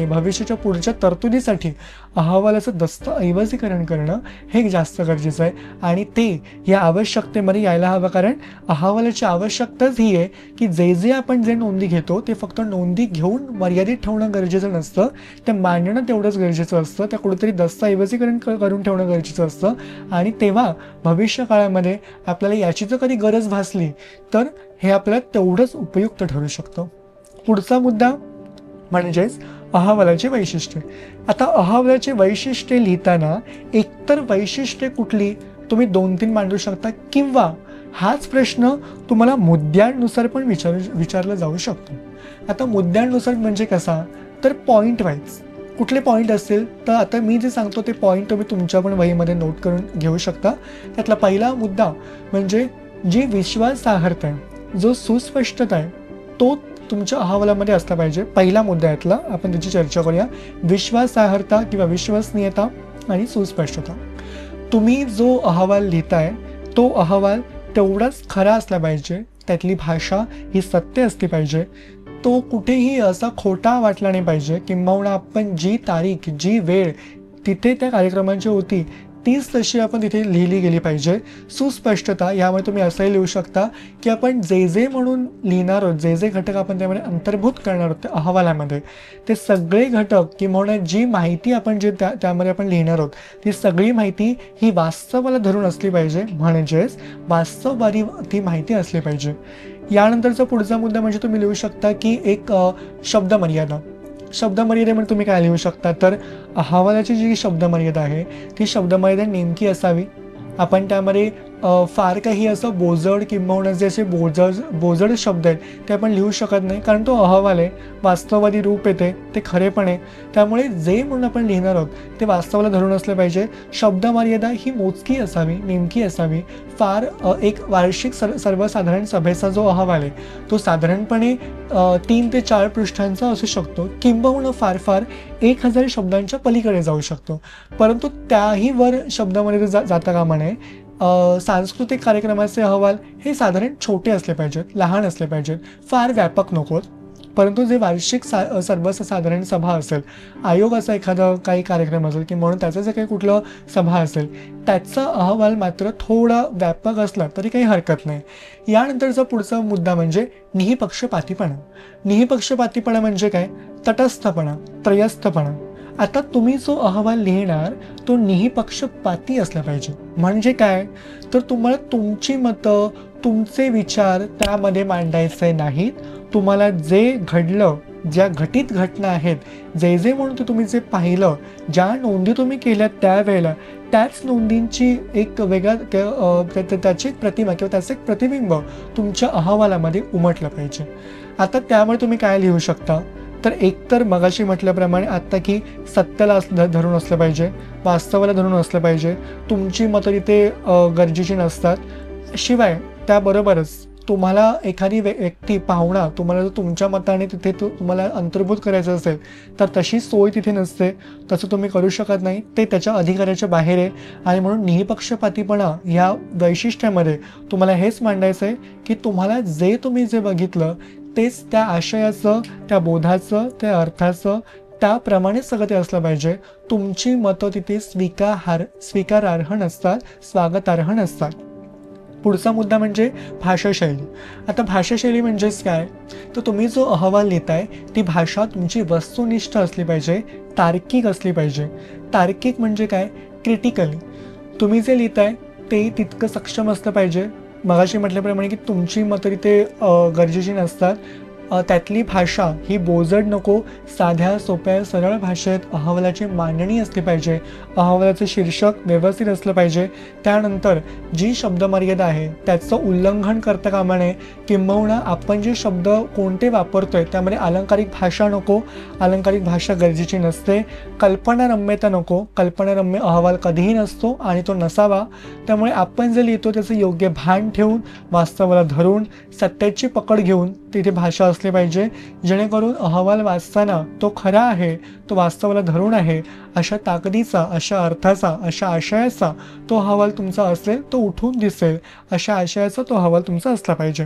भविष्याच्या पुढच्या तरतुदीसाठी अहवालाचं दस्तऐवजीकरण करणं हे जास्त गरजेचं आहे. आणि ते या आवश्यकतेमध्ये यायला हवं, कारण अहवालाची आवश्यकताच ही आहे की जे आपण नोंदी घेतो ते फक्त नोंदी घेऊन मर्यादित ठेवणं गरजेचं नसतं, ते मांडणं तेवढंच गरजेचं असतं, त्या कुठेतरी दस्तऐवजीकरण करून ठेवणं गरजेचं असतं. आणि तेव्हा भविष्य काळामध्ये आपल्याला याची जर कधी गरज भासली तर हे आपल्याला तेवढंच उपयुक्त ठरू शकतं. पुढचा मुद्दा म्हणजेच अहवालाची वैशिष्ट्ये. आता अहवालाची वैशिष्ट्ये लिहिताना एकतर वैशिष्ट्ये कुठली तुम्ही 2-3 मांडू शकता, किंवा हाच प्रश्न तुम्हाला मुद्द्यांनुसार पण विचारला जाऊ शकतो. आता मुद्द्यांनुसार म्हणजे कसा, तर पॉईंट वाईज कुठले पॉईंट असतील. तर आता मी जे सांगतो ते पॉईंट तुम्ही तुमच्या पण वहीमध्ये नोट करून घेऊ शकता. त्यातला पहिला मुद्दा म्हणजे जी विश्वासार्हता आहे, जो सुस्पष्टता आहे, तो तुमच्या अहवालामध्ये असला पाहिजे. पहिला मुद्दा यातला आपण त्याची चर्चा करूया. विश्वासार्हता किंवा विश्वसनीयता आणि सुस्पष्टता. तुम्ही जो अहवाल लिहिताय तो अहवाल तेवढाच खरा असला पाहिजे, त्यातली भाषा ही सत्य असली पाहिजे, तो कुठेही असा खोटा वाटला नाही पाहिजे, किंबहुना आपण जी तारीख जी वेळ तिथे त्या कार्यक्रमाची होती तीच तशी आपण तिथे लिहिली गेली पाहिजे. सुस्पष्टता यामुळे तुम्ही असंही लिहू शकता की आपण जे म्हणून लिहिणार आहोत, जे घटक आपण त्यामध्ये अंतर्भूत करणार आहोत त्या अहवालामध्ये, ते सगळे घटक किंवा जी माहिती आपण त्यामध्ये आपण लिहिणार आहोत ती सगळी माहिती ही वास्तवाला धरून असली पाहिजे, म्हणजेच वास्तववादी ती माहिती असली पाहिजे. यानंतरचा पुढचा मुद्दा म्हणजे तुम्ही लिहू शकता की एक शब्दमर्यादा. शब्दमर्यादेमध्ये तुम्ही काय लिहू शकता, तर अहवालाची जी शब्दमर्यादा आहे ती शब्दमर्यादा नेमकी असावी. आपण त्यामध्ये फार काही असं बोजड किंवा जे असे बोजड शब्द आहेत ते आपण लिहू शकत नाही, कारण तो अहवाल आहे, वास्तववादी रूप येते, ते खरेपण आहे. त्यामुळे जे म्हणून आपण लिहिणार आहोत ते वास्तवाला धरून असलं पाहिजे. शब्दमर्यादा ही मोजकी असावी, नेमकी असावी. फार एक वार्षिक सर्वसाधारण सभेचा जो अहवाल आहे तो साधारणपणे 3 ते 4 पृष्ठांचा असू शकतो, किंबहुना फार 1000 शब्दांच्या पलीकडे जाऊ शकतो. परंतु त्याही वर शब्दमर्यादा जाता कामा नये. सांस्कृतिक कार्यक्रमाचे अहवाल हे साधारण छोटे असले पाहिजेत, लहान असले पाहिजेत, फार व्यापक नकोत. परंतु जे वार्षिक सर्वसाधारण सभा असेल, आयोगाचा एखादा काही कार्यक्रम असेल की म्हणून त्याचं जे काही कुठलं सभा असेल त्याचा अहवाल मात्र थोडा व्यापक असला तरी काही हरकत नाही. यानंतरचा पुढचा मुद्दा म्हणजे निःपक्षपातीपणा. निःपक्षपातीपणा म्हणजे काय, तटस्थपणा, त्रयस्थपणा. आता तुम्ही जो अहवाल लिहिणार तो निःपक्षपाती असला पाहिजे. म्हणजे काय, तर तुम्हाला तुमची मतं, तुमचे विचार त्यामध्ये मांडायचे नाहीत. तुम्हाला जे घडलं, ज्या घटित घटना आहेत, जे म्हणून तुम्ही जे पाहिलं, ज्या नोंदी तुम्ही केल्या त्यावेळेला त्याच नोंदींची एक वेगळा त्याची प्रतिमा किंवा त्याचं एक प्रतिबिंब तुमच्या अहवालामध्ये उमटलं पाहिजे. आता त्यामुळे तुम्ही काय लिहू शकता, तर एकतर मगाशी म्हटल्याप्रमाणे आत्ता की सत्याला धरून असलं पाहिजे, वास्तवाला धरून असलं पाहिजे, तुमची मतं तिथे गरजेची नसतात. शिवाय त्याबरोबरच तुम्हाला एखादी व्यक्ती, पाहुणा तुम्हाला जर तुमच्या मताने तिथे तुम्हाला अंतर्भूत करायचं असेल तर तशी सोय तिथे नसते, तसं तुम्ही करू शकत नाही, ते त्याच्या अधिकाराच्या बाहेर आहे. आणि म्हणून निःपक्षपातीपणा ह्या वैशिष्ट्यामध्ये तुम्हाला हेच मांडायचं आहे की तुम्हाला तुम्ही जे बघितलं तेच त्या आशयाचं, त्या बोधाचं, त्या अर्थाचं त्याप्रमाणे सगळं ते असलं पाहिजे. तुमची मतं तिथे स्वीकारार्ह नसतात, स्वागतार्ह नसतात. पुढचा मुद्दा म्हणजे भाषाशैली. आता भाषाशैली म्हणजेच काय, तर तुम्ही जो अहवाल लिहिताय ती भाषा तुमची वस्तुनिष्ठ असली पाहिजे, तार्किक असली पाहिजे. तार्किक म्हणजे काय, क्रिटिकली तुम्ही जे लिहिताय ते तितकं सक्षम असलं पाहिजे, मगाशी म्हटल्याप्रमाणे की तुमची मतं तिथे गरजेची नसतात. त्यातली भाषा ही बोजड नको, साध्या सोप्या सरळ भाषेत अहवालाची मांडणी असली पाहिजे. अहवालाचं शीर्षक व्यवस्थित असलं पाहिजे. त्यानंतर जी शब्दमर्यादा आहे त्याचं उल्लंघन करता कामा नये. किंबहुना आपण जे शब्द कोणते वापरतोय त्यामध्ये अलंकारिक भाषा नको, अलंकारिक भाषा गरजेची नसते. कल्पनारम्यता नको, कल्पनारम्य अहवाल कधीही नसतो आणि तो नसावा. त्यामुळे आपण जे लिहितो त्याचं योग्य भान ठेवून, वास्तवाला धरून, सत्याची पकड घेऊन तिथे भाषा असली पाहिजे, जेणेकरून अहवाल वाचताना तो खरा आहे, तो वास्तवाला धरून आहे अशा ताकदीचा, अशा अर्थाचा, अशा आशयाचा तो अहवाल तुमचा असेल, तो उठून दिसेल अशा आशयाचा तो अहवाल तुमचा असला पाहिजे.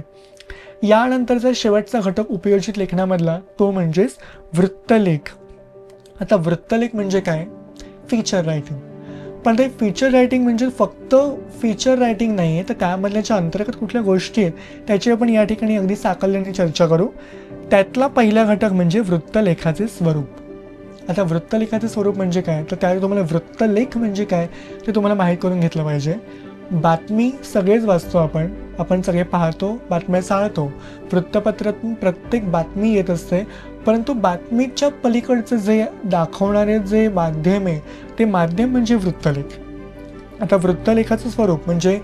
यानंतरचा शेवटचा घटक उपयोजित लेखनामधला तो म्हणजेच वृत्तलेख. आता वृत्तलेख म्हणजे काय? Feature writing. पण ते फीचर रायटिंग म्हणजे फक्त फीचर रायटिंग नाही आहे, तर त्यामधल्या ज्या अंतर्गत कुठल्या गोष्टी आहेत त्याची आपण या ठिकाणी अगदी साकल्याने चर्चा करू. त्यातला पहिला घटक म्हणजे वृत्तलेखाचे स्वरूप. आता वृत्तलेखाचे स्वरूप म्हणजे काय, तर त्यावेळी तुम्हाला वृत्तलेख म्हणजे काय ते तुम्हाला माहीत करून घेतलं पाहिजे. बातमी सगळेच वाचतो आपण सगळे पाहतो, बातम्या चाळतो. वृत्तपत्रातून प्रत्येक बातमी येत असते, परंतु बातमीच्या पलीकडचं जे दाखवणारे जे माध्यम आहे ते माध्यम म्हणजे वृत्तलेख. आता वृत्तलेखाचं स्वरूप म्हणजे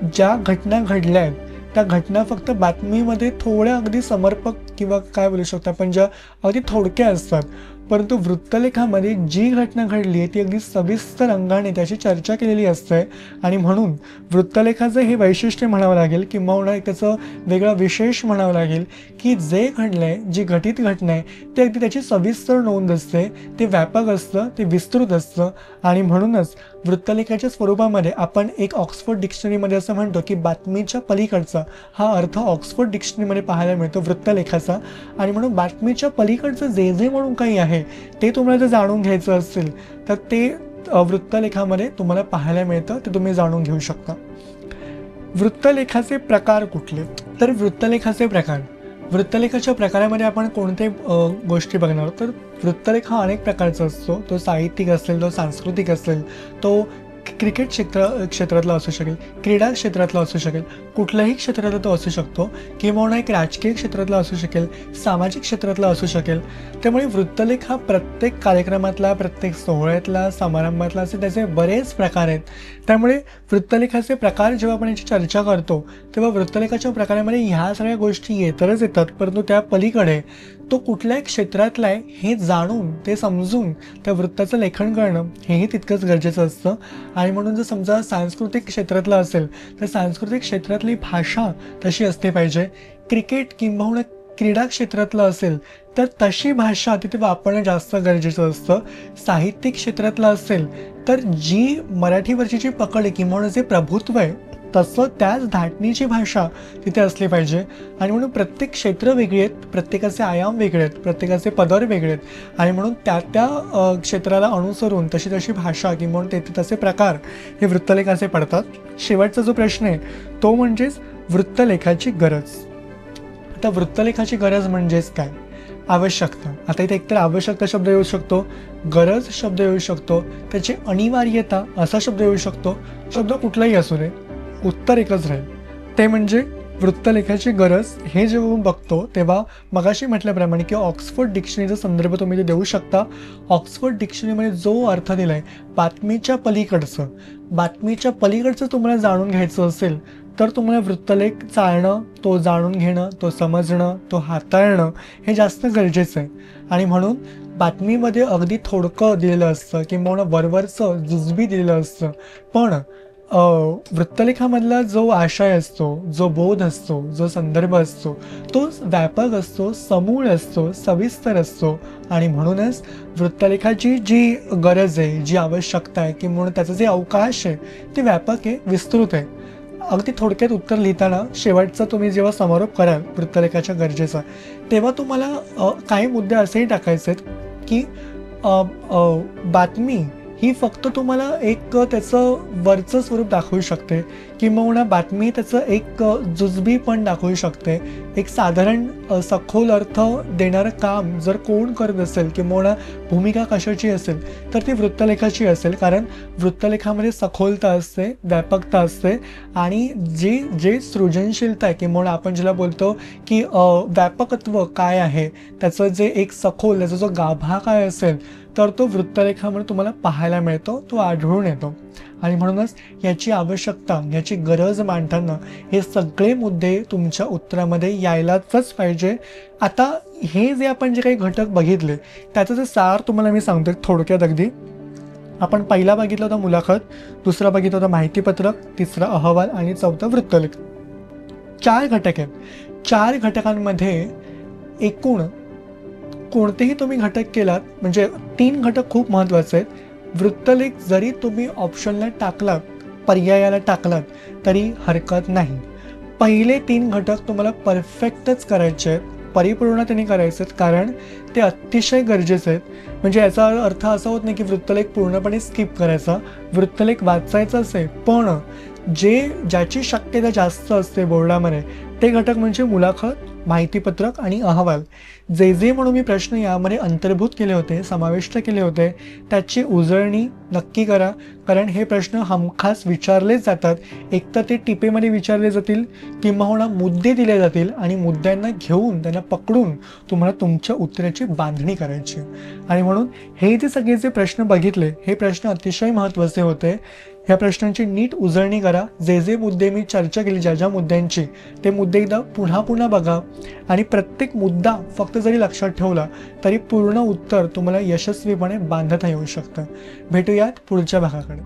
ज्या घटना घडल्या आहेत त्या घटना फक्त बातमीमध्ये थोड्या अगदी समर्पक किंवा काय बोलू शकतो आपण ज्या अगदी थोडक्या असतात, परंतु वृत्तलेखामध्ये जी घटना घडली आहे ती अगदी सविस्तर अंगाने त्याची चर्चा केलेली असते. आणि म्हणून वृत्तलेखाचं हे वैशिष्ट्य म्हणावं लागेल किंवा एक त्याचं वेगळा विशेष म्हणावं लागेल की जे घडलं आहे, जी घटित घटना आहे ते अगदी त्याची सविस्तर नोंद असते, ते व्यापक असतं, ते विस्तृत असतं. आणि म्हणूनच वृत्तलेखाच्या स्वरूपामध्ये आपण एक ऑक्सफोर्ड डिक्शनरीमध्ये असं म्हणतो की बातमीच्या पलीकडचा हा अर्थ ऑक्सफोर्ड डिक्शनरीमध्ये पाहायला मिळतो वृत्तलेखाचा. आणि म्हणून बातमीच्या पलीकडचं जे जे म्हणून काही आहे ते तुम्हाला जर जाणून घ्यायचं असेल तर ते वृत्तलेखामध्ये तुम्हाला पाहायला मिळतं, ते तुम्ही जाणून घेऊ शकता. वृत्तलेखाचे प्रकार कुठले? तर वृत्तलेखाच्या प्रकारामध्ये आपण कोणते गोष्टी बघणार आहोत? तर वृत्तलेख हा अनेक प्रकारचा असतो. तो साहित्यिक असेल, तो सांस्कृतिक असेल, तो क्रिकेट क्षेत्रातला असू शकेल, क्रीडा क्षेत्रातला असू शकेल, कुठल्याही क्षेत्रातला तो असू शकतो किंवा एक राजकीय क्षेत्रातला असू शकेल, सामाजिक क्षेत्रातला असू शकेल. त्यामुळे वृत्तलेख हा प्रत्येक कार्यक्रमातला, प्रत्येक सोहळ्यातला, समारंभातला असे त्याचे बरेच प्रकार आहेत. त्यामुळे वृत्तलेखाचे प्रकार जेव्हा आपण याची चर्चा करतो तेव्हा वृत्तलेखाच्या प्रकारामध्ये ह्या सगळ्या गोष्टी येतच येतात, परंतु त्या पलीकडे तो कुठल्या क्षेत्रातला आहे हे जाणून, ते समजून त्या वृत्ताचं लेखन करणं हेही तितकंच गरजेचं असतं. आणि म्हणून जर समजा सांस्कृतिक क्षेत्रातला असेल तर सांस्कृतिक क्षेत्रातली भाषा तशी असली पाहिजे. क्रिकेट किंबहुना क्रीडा क्षेत्रातलं असेल तर तशी भाषा तिथे वापरणं जास्त गरजेचं असतं. साहित्यिक क्षेत्रातलं असेल तर जी मराठीवरची जी पकड आहे किंवा जे प्रभुत्व आहे तसं त्याच धाटणीची भाषा तिथे असली पाहिजे. आणि म्हणून प्रत्येक क्षेत्र वेगळी आहेत, प्रत्येकाचे आयाम वेगळे आहेत, प्रत्येकाचे पदर वेगळे आहेत. आणि म्हणून त्या क्षेत्राला अनुसरून तशी तशी भाषा किंवा तसे प्रकार हे वृत्तलेखाचे पडतात. शेवटचा जो प्रश्न आहे तो म्हणजेच वृत्तलेखाची गरज. आता वृत्तलेखाची गरज म्हणजेच काय? आवश्यकता. आता इथे एकतर आवश्यकता शब्द येऊ शकतो, गरज शब्द येऊ शकतो, त्याची अनिवार्यता असा शब्द येऊ शकतो. शब्द कुठलाही असू दे, उत्तर एकच राहील, ते म्हणजे वृत्तलेखाची गरज. हे जेव्हा बघतो तेव्हा मगाशी म्हटल्याप्रमाणे की ऑक्सफोर्ड डिक्शनरीचा संदर्भ तुम्ही ते देऊ शकता. ऑक्सफोर्ड डिक्शनरीमध्ये जो अर्थ दिला आहे बातमीच्या पलीकडचं तुम्हाला जाणून घ्यायचं असेल तर तुम्हाला वृत्तलेख चाळणं, तो जाणून घेणं, तो समजणं, तो हाताळणं हे जास्त गरजेचं आहे. आणि म्हणून बातमीमध्ये अगदी थोडकं दिलेलं असतं किंवा वरवरचं जुजबी दिलेलं असतं, पण वृत्तलेखामधला जो आशय असतो, जो बोध असतो, जो संदर्भ असतो तो व्यापक असतो, समूळ असतो, सविस्तर असतो. आणि म्हणूनच वृत्तलेखाची जी गरज आहे, जी आवश्यकता आहे किंवा त्याचं जे अवकाश आहे ते व्यापक आहे, विस्तृत आहे. अगदी थोडक्यात उत्तर लिहिताना शेवटचा तुम्ही जेव्हा समारोप कराल वृत्तलेखाच्या गरजेचा तेव्हा तुम्हाला काही मुद्दे असेही टाकायचे आहेत की बातमी ही फक्त तुम्हाला एक त्याचं वरचं स्वरूप दाखवू शकते, किंबहुना बातमी त्याचं एक जुजबी पण दाखवू शकते. एक साधारण सखोल अर्थ देणारं काम जर कोण करत असेल, किंबहुना भूमिका कशाची असेल तर ती वृत्तलेखाची असेल. कारण वृत्तलेखामध्ये सखोलता असते, व्यापकता असते आणि जे सृजनशीलता आहे, किंबहुना आपण ज्याला बोलतो की व्यापकत्व काय आहे, त्याचं जे एक सखोल, त्याचा जो गाभा काय असेल, तर तो वृत्तलेखामध्ये तुम्हाला पाहायला मिळतो, तो आढळून येतो. आणि म्हणूनच याची आवश्यकता, याची गरज मांडताना हे सगळे मुद्दे तुमच्या उत्तरामध्ये यायलाच पाहिजे. आता हे जे आपण जे काही घटक बघितले त्याचं जे सार तुम्हाला मी सांगतो थोडक्यात अगदी. आपण पहिला बघितला होता मुलाखत, दुसरा बघितला होता माहितीपत्रक, तिसरा अहवाल आणि चौथा वृत्तलेख. 4 घटक आहेत. 4 घटकांमध्ये एकूण कोणतेही तुम्ही घटक केलात, म्हणजे 3 घटक खूप महत्त्वाचे आहेत. वृत्तलेख जरी तुम्ही ऑप्शनला टाकलात, पर्यायाला टाकलात तरी हरकत नाही. पहिले 3 घटक तुम्हाला परफेक्टच करायचे आहेत, परिपूर्णतेने करायचे आहेत, कारण ते अतिशय गरजेचे आहेत. म्हणजे याचा अर्थ असा होत नाही की वृत्तलेख पूर्णपणे स्किप करायचा. वृत्तलेख वाचायचाच आहे, पण ज्याची शक्यता जास्त असते बोर्डामध्ये ते घटक म्हणजे मुलाखत, माहितीपत्रक आणि अहवाल. जे म्हणून मी प्रश्न यामध्ये अंतर्भूत केले होते, समाविष्ट केले होते, त्याची उजळणी नक्की करा. कारण हे प्रश्न हमखास विचारलेच जातात. एकतर ते टिपेमध्ये विचारले जातील, किंबहुना मुद्दे दिले जातील आणि मुद्द्यांना घेऊन, त्यांना पकडून तुम्हाला तुमच्या उत्तराची बांधणी करायची. आणि म्हणून हे जे सगळे जे प्रश्न बघितले, हे प्रश्न अतिशय महत्त्वाचे होते. ह्या प्रश्नांची नीट उजळणी करा. जे मुद्दे मी चर्चा केली, ज्या मुद्द्यांची, ते मुद्दे एकदा पुन्हा बघा आणि प्रत्येक मुद्दा फक्त जरी लक्षात ठेवला तरी पूर्ण उत्तर तुम्हाला यशस्वीपणे बांधता येऊ शकतं. भेटूयात पुढच्या भागाकडे.